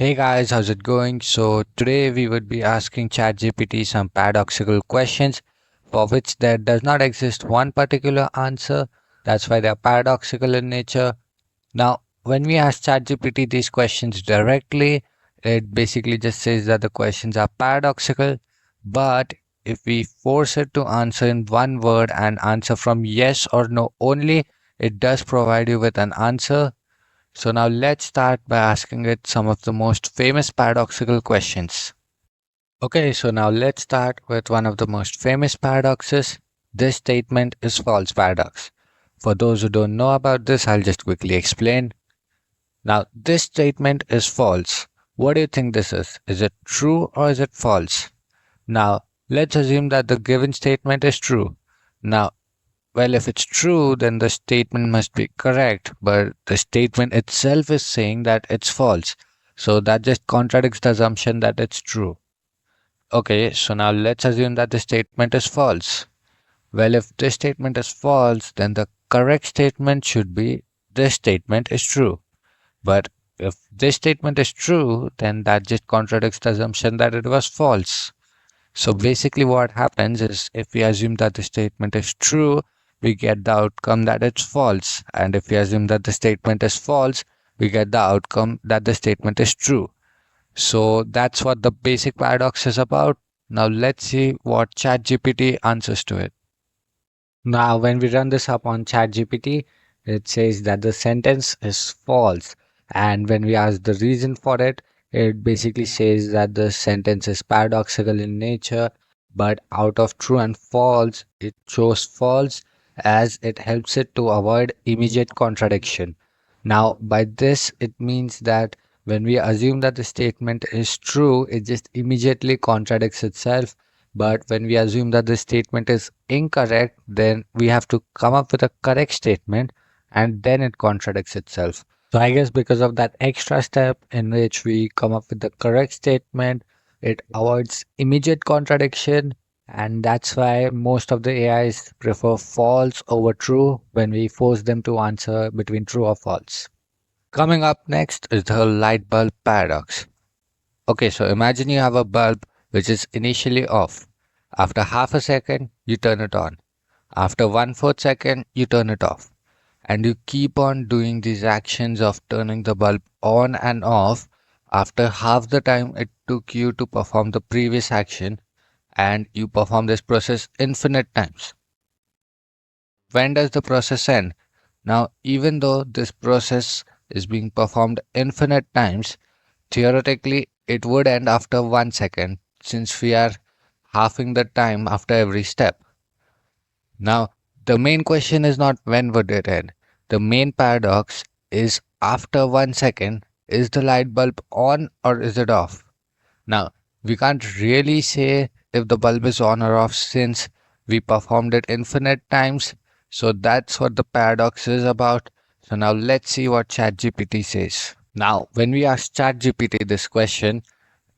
Hey guys, how's it going? So today we would be asking ChatGPT some paradoxical questions for which there does not exist one particular answer. That's why they're paradoxical in nature. Now, when we ask ChatGPT these questions directly, it basically just says that the questions are paradoxical. But if we force it to answer in one word and answer from yes or no only, it does provide you with an answer. So now let's start by asking it some of the most famous paradoxical questions. Okay, so now let's start with one of the most famous paradoxes. This statement is false paradox. For those who don't know about this, I'll just quickly explain. Now, this statement is false. What do you think this is? Is it true or is it false? Now, let's assume that the given statement is true. Now, well, if it's true, then the statement must be correct, but the statement itself is saying that it's false. So that just contradicts the assumption that it's true. Okay, so now let's assume that the statement is false. Well, if this statement is false, then the correct statement should be this statement is true. But if this statement is true, then that just contradicts the assumption that it was false. So basically, what happens is if we assume that the statement is true, we get the outcome that it's false. And if we assume that the statement is false, we get the outcome that the statement is true. So that's what the basic paradox is about. Now let's see what ChatGPT answers to it. Now, when we run this up on ChatGPT, it says that the sentence is false. And when we ask the reason for it, it basically says that the sentence is paradoxical in nature, but out of true and false, it chose false as it helps it to avoid immediate contradiction. Now, by this, it means that when we assume that the statement is true, it just immediately contradicts itself, but when we assume that the statement is incorrect, then we have to come up with a correct statement and then it contradicts itself. So I guess because of that extra step in which we come up with the correct statement, it avoids immediate contradiction. And that's why most of the AIs prefer false over true when we force them to answer between true or false. Coming up next is the light bulb paradox. Okay, so imagine you have a bulb which is initially off. After half a second, you turn it on. After 1/4 second, you turn it off. And you keep on doing these actions of turning the bulb on and off after half the time it took you to perform the previous action, and you perform this process infinite times. When does the process end? Now, even though this process is being performed infinite times, theoretically, it would end after 1 second since we are halving the time after every step. Now, the main question is not when would it end. The main paradox is after 1 second, is the light bulb on or is it off? Now, we can't really say if the bulb is on or off since we performed it infinite times. So that's what the paradox is about. So now let's see what ChatGPT says. Now, when we ask ChatGPT this question,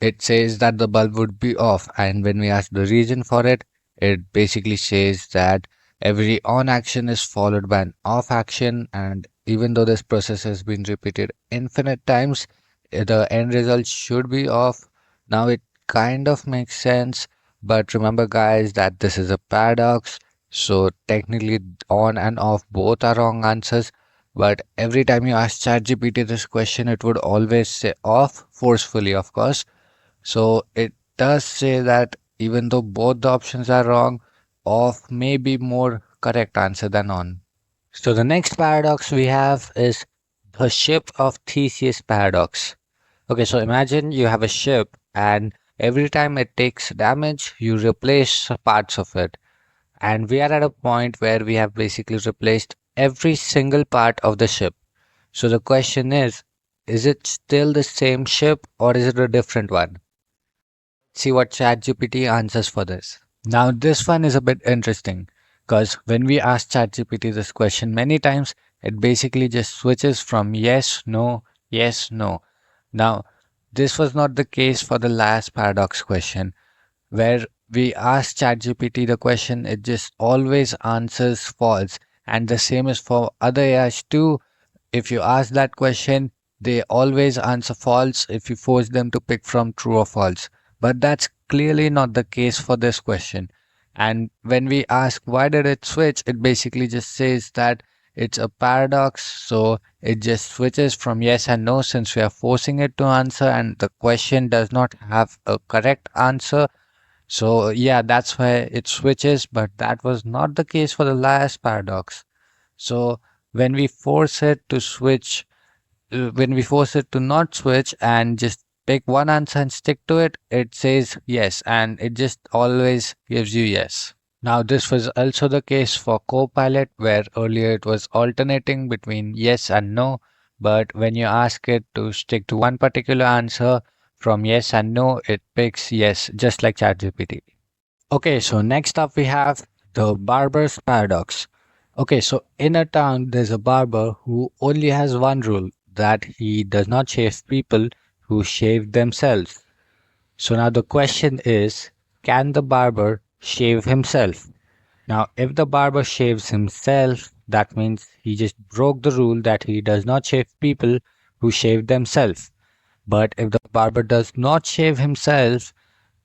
it says that the bulb would be off, and when we ask the reason for it, it basically says that every on action is followed by an off action, and even though this process has been repeated infinite times, the end result should be off. Now it kind of makes sense, but remember guys that this is a paradox, so technically on and off both are wrong answers. But every time you ask ChatGPT this question, it would always say off, forcefully, of course. So it does say that even though both the options are wrong, off may be more correct answer than on. So the next paradox we have is the ship of Theseus paradox. Okay, so imagine you have a ship and every time it takes damage, you replace parts of it. And we are at a point where we have basically replaced every single part of the ship. So the question is it still the same ship or is it a different one? See what ChatGPT answers for this. Now, this one is a bit interesting because when we ask ChatGPT this question many times, it basically just switches from yes, no, yes, no. Now, this was not the case for the last paradox question, where we ask ChatGPT the question, it just always answers false. And the same is for other AIs too. If you ask that question, they always answer false if you force them to pick from true or false. But that's clearly not the case for this question. And when we ask why did it switch, it basically just says that it's a paradox. So it just switches from yes and no since we are forcing it to answer, and the question does not have a correct answer. So yeah, that's why it switches, but that was not the case for the last paradox. So when we force it to switch, when we force it to not switch and just pick one answer and stick to it, it says yes, and it just always gives you yes. Now, this was also the case for Copilot, where earlier it was alternating between yes and no, but when you ask it to stick to one particular answer from yes and no, it picks yes, just like ChatGPT. Okay, so next up we have the barber's paradox. Okay, so in a town there's a barber who only has one rule, that he does not shave people who shave themselves. So now the question is, can the barber shave himself? Now, if the barber shaves himself, that means he just broke the rule that he does not shave people who shave themselves. But if the barber does not shave himself,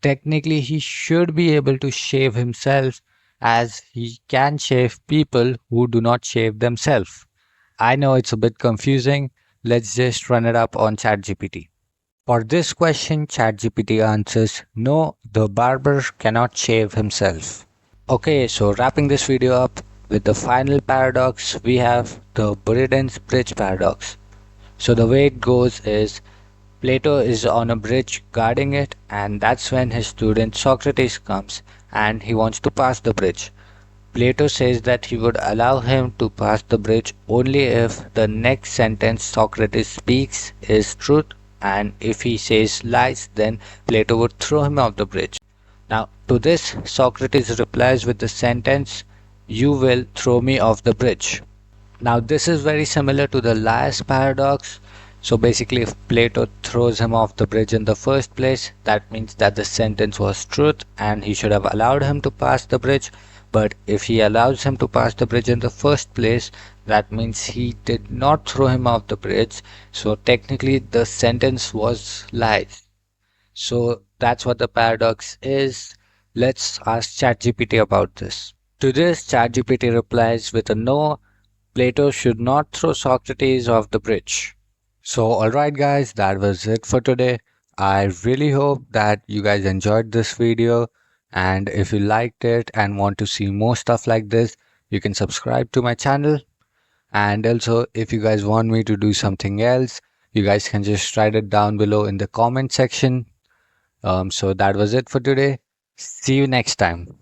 technically he should be able to shave himself, as he can shave people who do not shave themselves. I know it's a bit confusing. Let's just run it up on ChatGPT. For this question, ChatGPT answers no, the barber cannot shave himself. Okay, so wrapping this video up with the final paradox, we have the Buridan's bridge paradox. So the way it goes is Plato is on a bridge guarding it, and that's when his student Socrates comes and he wants to pass the bridge. Plato says that he would allow him to pass the bridge only if the next sentence Socrates speaks is truth, and if he says lies, then Plato would throw him off the bridge. Now, to this, Socrates replies with the sentence, "You will throw me off the bridge." Now, this is very similar to the liar's paradox. So basically, if Plato throws him off the bridge in the first place, that means that the sentence was truth and he should have allowed him to pass the bridge. But if he allows him to pass the bridge in the first place, that means he did not throw him off the bridge. So technically, the sentence was lies. So that's what the paradox is. Let's ask ChatGPT about this. To this, ChatGPT replies with a no, Plato should not throw Socrates off the bridge. So, alright, guys, that was it for today. I really hope that you guys enjoyed this video. And if you liked it and want to see more stuff like this, you can subscribe to my channel. And also, if you guys want me to do something else, you guys can just write it down below in the comment section. So, that was it for today. See you next time.